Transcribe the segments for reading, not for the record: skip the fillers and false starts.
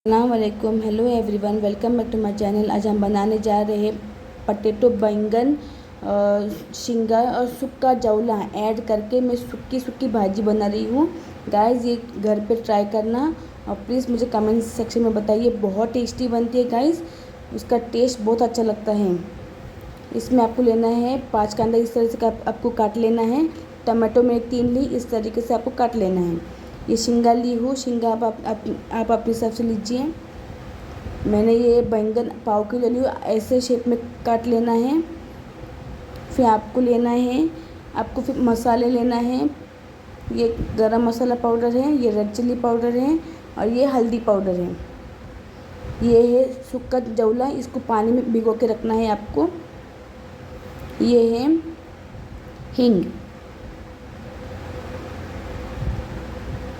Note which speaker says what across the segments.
Speaker 1: अस्सलामुअलैकुम, hello everyone, welcome back to my channel. आज हम बनाने जा रहे हैं पटेटो बैंगन शिंगा और सुक्का जौला ऐड करके मैं सुक्की भाजी बना रही हूँ। गाइस ये घर पे ट्राई करना और प्लीज़ मुझे कमेंट सेक्शन में बताइए। बहुत टेस्टी बनती है गाइस, उसका टेस्ट बहुत अच्छा लगता है। इसमें आपको लेना है 5 कांदा, इस तरह से आपको काट लेना है। टमाटो में 3 ली, इस तरीके से आपको काट लेना है। ये शिंगा ली हूँ, शिंगा आप अपने हिसाब से लीजिए। मैंने ये बैंगन पाव किलो ली हूँ, ऐसे शेप में काट लेना है। फिर आपको लेना है, आपको फिर मसाले लेना है। ये गरम मसाला पाउडर है, ये रेड चिल्ली पाउडर है और ये हल्दी पाउडर है। ये है सुक्का जौला, इसको पानी में भिगो के रखना है आपको। ये है हींग।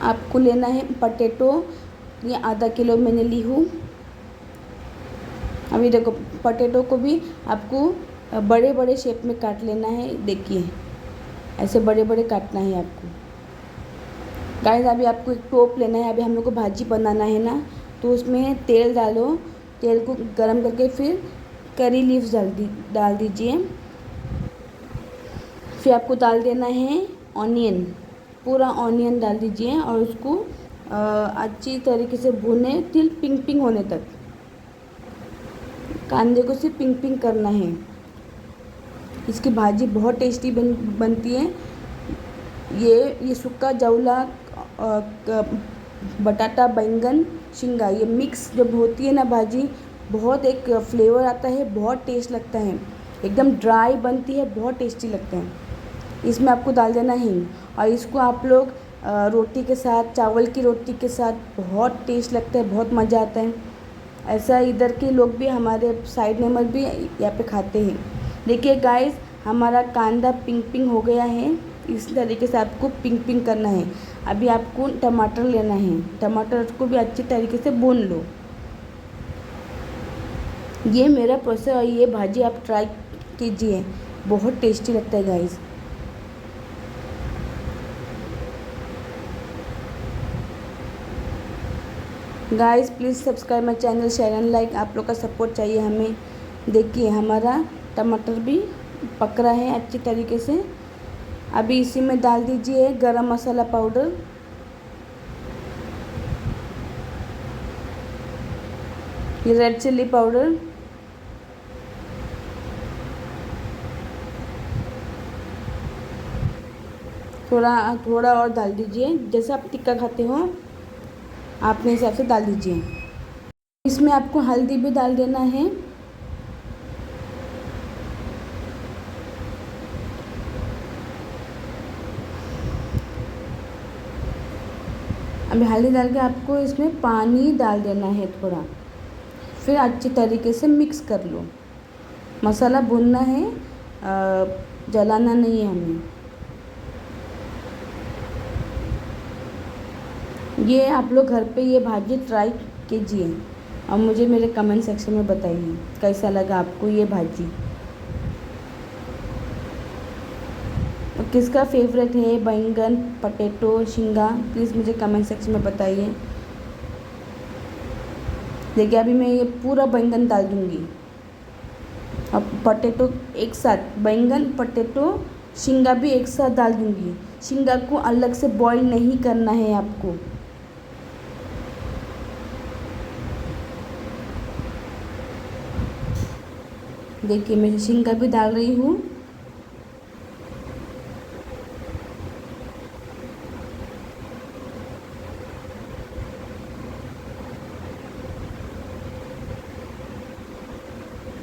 Speaker 1: आपको लेना है पटेटो, ये आधा किलो मैंने ली हूँ। अभी देखो पटेटो को भी आपको बड़े बड़े शेप में काट लेना है। देखिए ऐसे बड़े बड़े काटना है आपको। गाइस अभी आपको एक टोप लेना है। अभी हम लोग को भाजी बनाना है ना, तो उसमें तेल डालो। तेल को गरम करके फिर करी लीव्स डाल दीजिए। फिर आपको डाल देना है ऑनियन, पूरा ऑनियन डाल दीजिए और उसको अच्छी तरीके से भुने तिल पिंक पिंक होने तक। कांदे को सिर्फ पिंक पिंक करना है। इसकी भाजी बहुत टेस्टी बनती है। ये सुक्का जौला बटाटा बैंगन शिंगा, ये मिक्स जब होती है ना भाजी, बहुत एक फ्लेवर आता है, बहुत टेस्ट लगता है। एकदम ड्राई बनती है, बहुत टेस्टी लगता है। इसमें आपको डाल देना हींग और इसको आप लोग रोटी के साथ, चावल की रोटी के साथ बहुत टेस्ट लगता है, बहुत मज़ा आता है। ऐसा इधर के लोग भी, हमारे साइड नंबर भी यहाँ पे खाते हैं। देखिए गाइस हमारा कांदा पिंक पिंक हो गया है। इस तरीके से आपको पिंक पिंक करना है। अभी आपको टमाटर लेना है, टमाटर को भी अच्छी तरीके से भून लो। ये मेरा प्रोसेस और ये भाजी आप ट्राई कीजिए, बहुत टेस्टी लगता है guys. Guys please subscribe my channel, share and like. आप लोग का सपोर्ट चाहिए हमें। देखिए हमारा टमाटर भी पक रहा है अच्छी तरीके से। अभी इसी में डाल दीजिए गरम मसाला पाउडर, ये रेड चिल्ली पाउडर, थोड़ा थोड़ा और डाल दीजिए। जैसे आप टिक्का खाते हो आप अपने हिसाब से डाल दीजिए। इसमें आपको हल्दी भी डाल देना है। अभी हल्दी डाल के आपको इसमें पानी डाल देना है थोड़ा। फिर अच्छी तरीके से मिक्स कर लो। मसाला भूनना है, जलाना नहीं है हमें। ये आप लोग घर पे ये भाजी ट्राई कीजिए और मुझे मेरे कमेंट सेक्शन में बताइए कैसा लगा आपको ये भाजी। और किसका फेवरेट है बैंगन पटेटो शिंगा, प्लीज़ मुझे कमेंट सेक्शन में बताइए। देखिए अभी मैं ये पूरा बैंगन डाल दूँगी। अब पटेटो एक साथ, बैंगन पटेटो शिंगा भी एक साथ डाल दूँगी। शिंगा को अलग से बॉईल नहीं करना है आपको। देखिए मैं शिंगा भी डाल रही हूँ।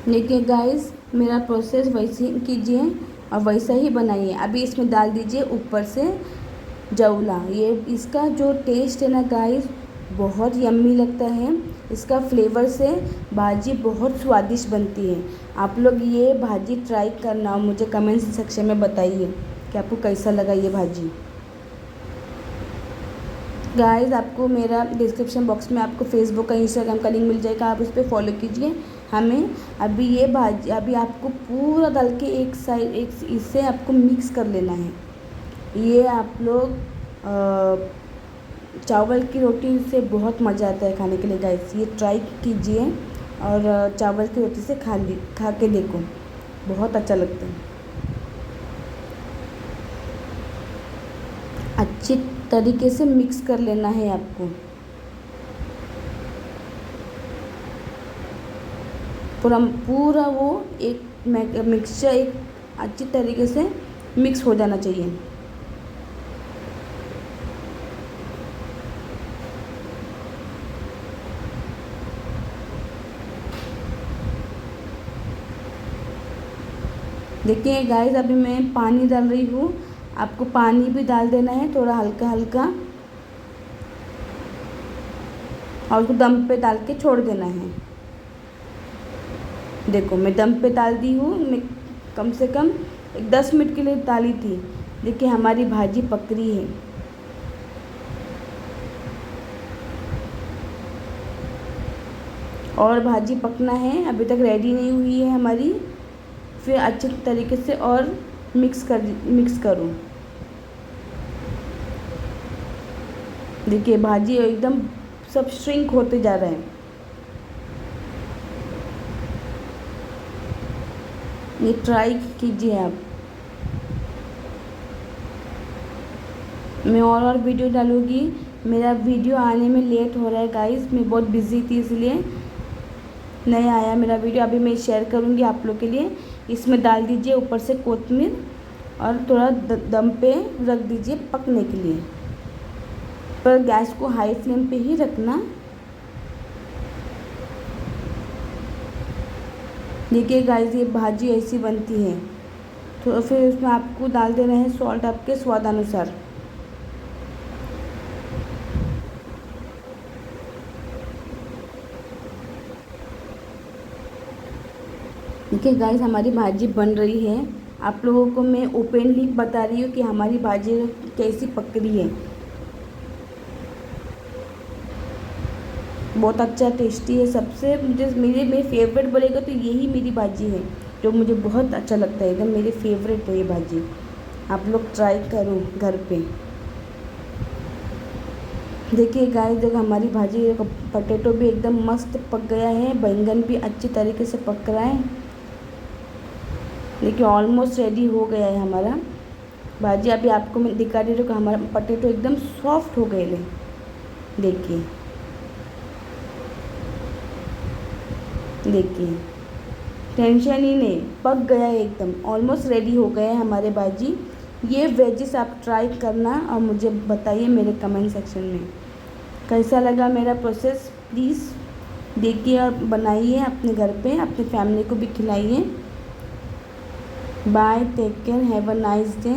Speaker 1: देखिए गाइस मेरा प्रोसेस वैसे ही कीजिए और वैसा ही बनाइए। अभी इसमें डाल दीजिए ऊपर से जौला। ये इसका जो टेस्ट है ना गाइस, बहुत यम्मी लगता है। इसका फ्लेवर से भाजी बहुत स्वादिष्ट बनती है। आप लोग ये भाजी ट्राई करना और मुझे कमेंट सेक्शन में बताइए कि आपको कैसा लगा ये भाजी। गाइस आपको मेरा डिस्क्रिप्शन बॉक्स में आपको फेसबुक का, इंस्टाग्राम का लिंक मिल जाएगा, आप उस पर फॉलो कीजिए हमें। अभी ये भाजी अभी आपको पूरा डाल के एक साइड एक इससे आपको मिक्स कर लेना है। ये आप लोग चावल की रोटी से बहुत मज़ा आता है खाने के लिए गाइस। ये ट्राई कीजिए और चावल की रोटी से खा के देखो, बहुत अच्छा लगता है। अच्छी तरीके से मिक्स कर लेना है आपको। पूरा वो एक मिक्सचर एक अच्छी तरीके से मिक्स हो जाना चाहिए। देखिए गाइस, अभी मैं पानी डाल रही हूँ। आपको पानी भी डाल देना है थोड़ा हल्का हल्का, और उसको दम पे डाल के छोड़ देना है। देखो मैं दम पे डाल दी हूँ। मैं कम से कम 10 मिनट के लिए डाली थी। देखिए हमारी भाजी पक रही है। और भाजी पकना है, अभी तक रेडी नहीं हुई है हमारी। फिर अच्छे तरीके से और मिक्स करूँ। देखिए भाजी एकदम सब श्रिंक होते जा रहा है। ये ट्राई कीजिए आप। मैं और वीडियो डालूँगी। मेरा वीडियो आने में लेट हो रहा है गाइस, मैं बहुत बिज़ी थी इसलिए नहीं आया मेरा वीडियो। अभी मैं शेयर करूँगी आप लोग के लिए। इसमें डाल दीजिए ऊपर से कोतमीर और थोड़ा दम पे रख दीजिए पकने के लिए। पर गैस को हाई फ्लेम पे ही रखना। देखिए गाइस, ये भाजी ऐसी बनती है। तो फिर उसमें आपको डाल देना है सॉल्ट आपके स्वाद अनुसार। देखिए गाइस, हमारी भाजी बन रही है। आप लोगों को मैं ओपनली बता रही हूँ कि हमारी भाजी कैसी पक रही है। बहुत अच्छा टेस्टी है। सबसे मुझे मेरे फेवरेट बोलेगा तो यही मेरी भाजी है, जो मुझे बहुत अच्छा लगता है। एकदम मेरी फेवरेट है ये भाजी। आप लोग ट्राई करो घर पे। देखिए गाइस, देखो हमारी भाजी, पटेटो भी एकदम मस्त पक गया है। बैंगन भी अच्छी तरीके से पक रहा है। देखिए ऑलमोस्ट रेडी हो गया है हमारा भाजी। अभी आपको मैं दिखा रही हूँ कि हमारा पटेटो एकदम सॉफ्ट हो गए हैं। देखिए देखिए, टेंशन ही नहीं, पक गया है एकदम। ऑलमोस्ट रेडी हो गए हैं हमारे भाजी। ये वेजिस आप ट्राई करना और मुझे बताइए मेरे कमेंट सेक्शन में कैसा लगा मेरा प्रोसेस। प्लीज़ देखिए और बनाइए अपने घर पे, अपनी फैमिली को भी खिलाइए। Bye, take care, have a nice day.